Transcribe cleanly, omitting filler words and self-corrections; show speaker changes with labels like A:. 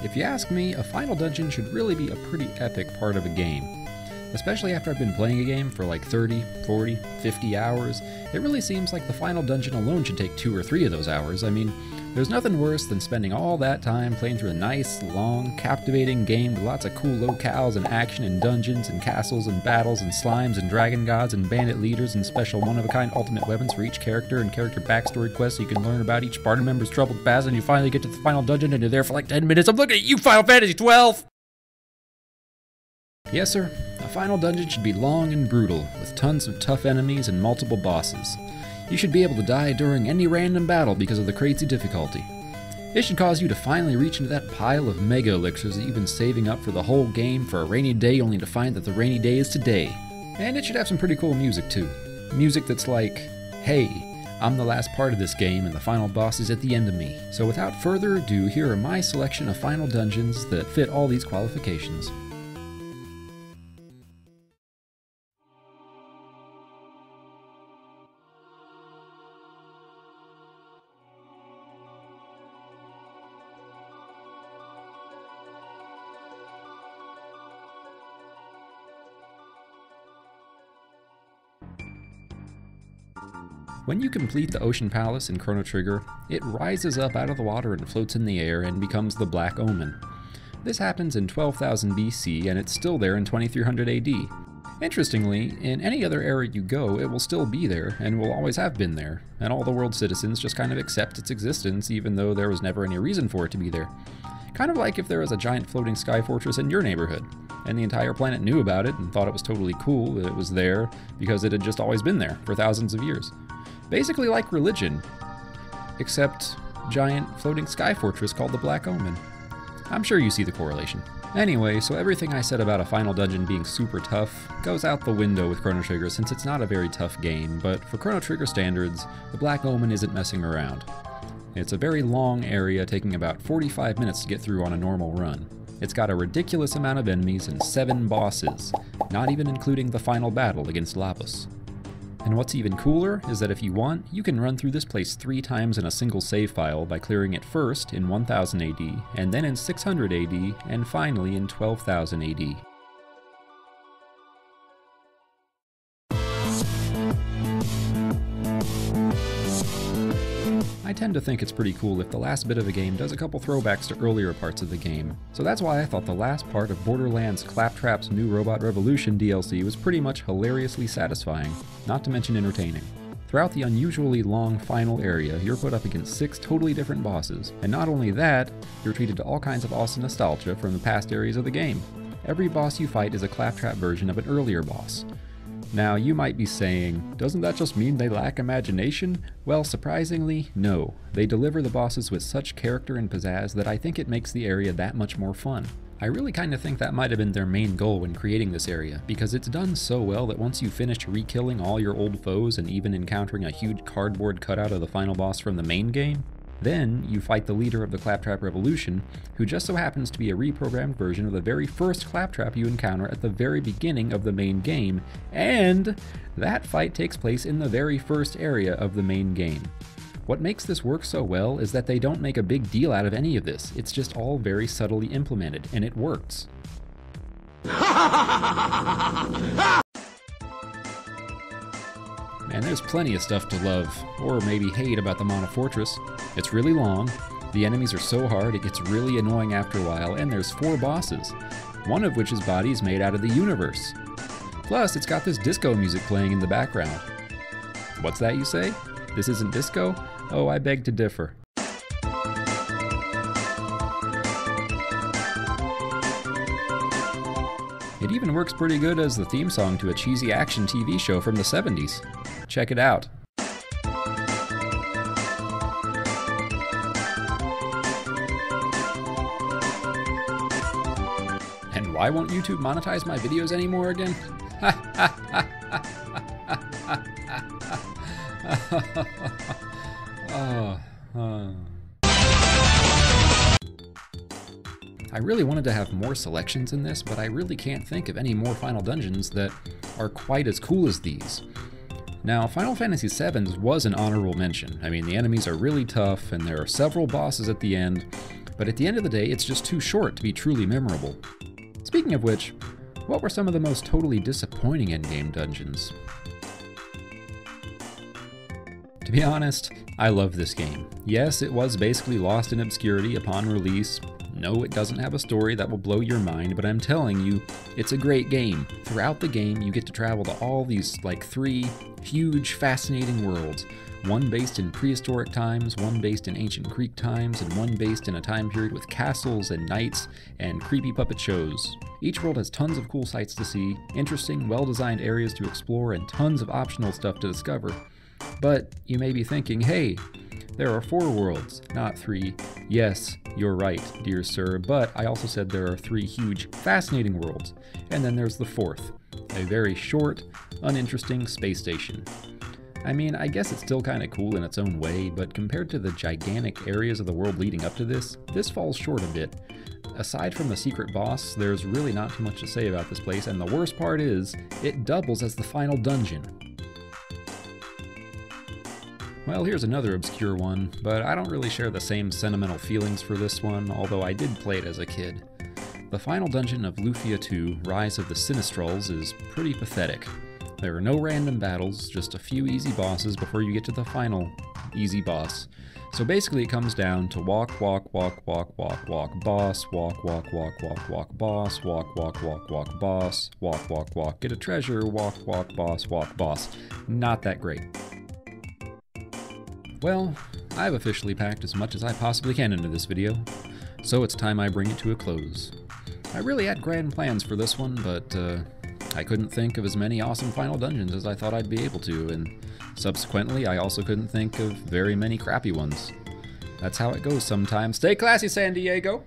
A: If you ask me, a final dungeon should really be a pretty epic part of a game. Especially after I've been playing a game for like 30, 40, 50 hours, it really seems like the final dungeon alone should take 2 or 3 of those hours. I mean, there's nothing worse than spending all that time playing through a nice, long, captivating game with lots of cool locales and action and dungeons and castles and battles and slimes and dragon gods and bandit leaders and special one-of-a-kind ultimate weapons for each character and character backstory quests so you can learn about each party member's troubled past, and you finally get to the final dungeon and you're there for like 10 minutes. I'm looking at you, Final Fantasy 12! Yes, sir. A final dungeon should be long and brutal, with tons of tough enemies and multiple bosses. You should be able to die during any random battle because of the crazy difficulty. It should cause you to finally reach into that pile of mega elixirs that you've been saving up for the whole game for a rainy day, only to find that the rainy day is today. And it should have some pretty cool music too. Music that's like, hey, I'm the last part of this game and the final boss is at the end of me. So without further ado, here are my selection of final dungeons that fit all these qualifications. When you complete the Ocean Palace in Chrono Trigger, it rises up out of the water and floats in the air and becomes the Black Omen. This happens in 12,000 BC and it's still there in 2300 AD. Interestingly, in any other era you go, it will still be there and will always have been there, and all the world's citizens just kind of accept its existence even though there was never any reason for it to be there. Kind of like if there was a giant floating sky fortress in your neighborhood, and the entire planet knew about it and thought it was totally cool that it was there because it had just always been there for thousands of years. Basically like religion, except giant floating sky fortress called the Black Omen. I'm sure you see the correlation. Anyway, so everything I said about a final dungeon being super tough goes out the window with Chrono Trigger since it's not a very tough game, but for Chrono Trigger standards, the Black Omen isn't messing around. It's a very long area taking about 45 minutes to get through on a normal run. It's got a ridiculous amount of enemies and 7 bosses, not even including the final battle against Lapis. And what's even cooler is that if you want, you can run through this place 3 times in a single save file by clearing it first in 1000 AD, and then in 600 AD, and finally in 12,000 AD. I tend to think it's pretty cool if the last bit of a game does a couple throwbacks to earlier parts of the game, so that's why I thought the last part of Borderlands Claptrap's New Robot Revolution DLC was pretty much hilariously satisfying, not to mention entertaining. Throughout the unusually long final area, you're put up against 6 totally different bosses, and not only that, you're treated to all kinds of awesome nostalgia from the past areas of the game. Every boss you fight is a Claptrap version of an earlier boss. Now, you might be saying, doesn't that just mean they lack imagination? Well, surprisingly, no. They deliver the bosses with such character and pizzazz that I think it makes the area that much more fun. I really kind of think that might have been their main goal when creating this area, because it's done so well that once you've finished re-killing all your old foes and even encountering a huge cardboard cutout of the final boss from the main game, then you fight the leader of the Claptrap Revolution, who just so happens to be a reprogrammed version of the very first Claptrap you encounter at the very beginning of the main game, and that fight takes place in the very first area of the main game. What makes this work so well is that they don't make a big deal out of any of this, it's just all very subtly implemented, and it works. And there's plenty of stuff to love, or maybe hate about the Mana Fortress. It's really long, the enemies are so hard it gets really annoying after a while, and there's 4 bosses, one of which's body is made out of the universe. Plus, it's got this disco music playing in the background. What's that you say? This isn't disco? Oh, I beg to differ. It even works pretty good as the theme song to a cheesy action TV show from the 70s. Check it out. And why won't YouTube monetize my videos anymore again? I really wanted to have more selections in this, but I really can't think of any more Final Dungeons that are quite as cool as these. Now, Final Fantasy VII was an honorable mention. I mean, the enemies are really tough, and there are several bosses at the end, but at the end of the day, it's just too short to be truly memorable. Speaking of which, what were some of the most totally disappointing endgame dungeons? To be honest, I love this game. Yes, it was basically lost in obscurity upon release. No, it doesn't have a story that will blow your mind, but I'm telling you, it's a great game. Throughout the game, you get to travel to all these, like, 3 huge, fascinating worlds. One based in prehistoric times, one based in ancient Greek times, and one based in a time period with castles and knights and creepy puppet shows. Each world has tons of cool sights to see, interesting, well-designed areas to explore, and tons of optional stuff to discover. But you may be thinking, hey, there are 4 worlds, not 3. Yes, you're right, dear sir, but I also said there are 3 huge, fascinating worlds, and then there's the 4th, a very short, uninteresting space station. I mean, I guess it's still kinda cool in its own way, but compared to the gigantic areas of the world leading up to this falls short a bit. Aside from the secret boss, there's really not too much to say about this place, and the worst part is, it doubles as the final dungeon. Well, here's another obscure one, but I don't really share the same sentimental feelings for this one, although I did play it as a kid. The final dungeon of Lufia 2, Rise of the Sinistrals, is pretty pathetic. There are no random battles, just a few easy bosses before you get to the final easy boss. So basically it comes down to walk, walk, walk, walk, walk, walk, boss, walk, walk, walk, walk, walk, boss, walk, walk, walk, walk, boss, walk, walk, walk, get a treasure, walk, walk, boss, walk, boss. Not that great. Well, I've officially packed as much as I possibly can into this video, so it's time I bring it to a close. I really had grand plans for this one, but I couldn't think of as many awesome final dungeons as I thought I'd be able to, and subsequently I also couldn't think of very many crappy ones. That's how it goes sometimes. Stay classy, San Diego!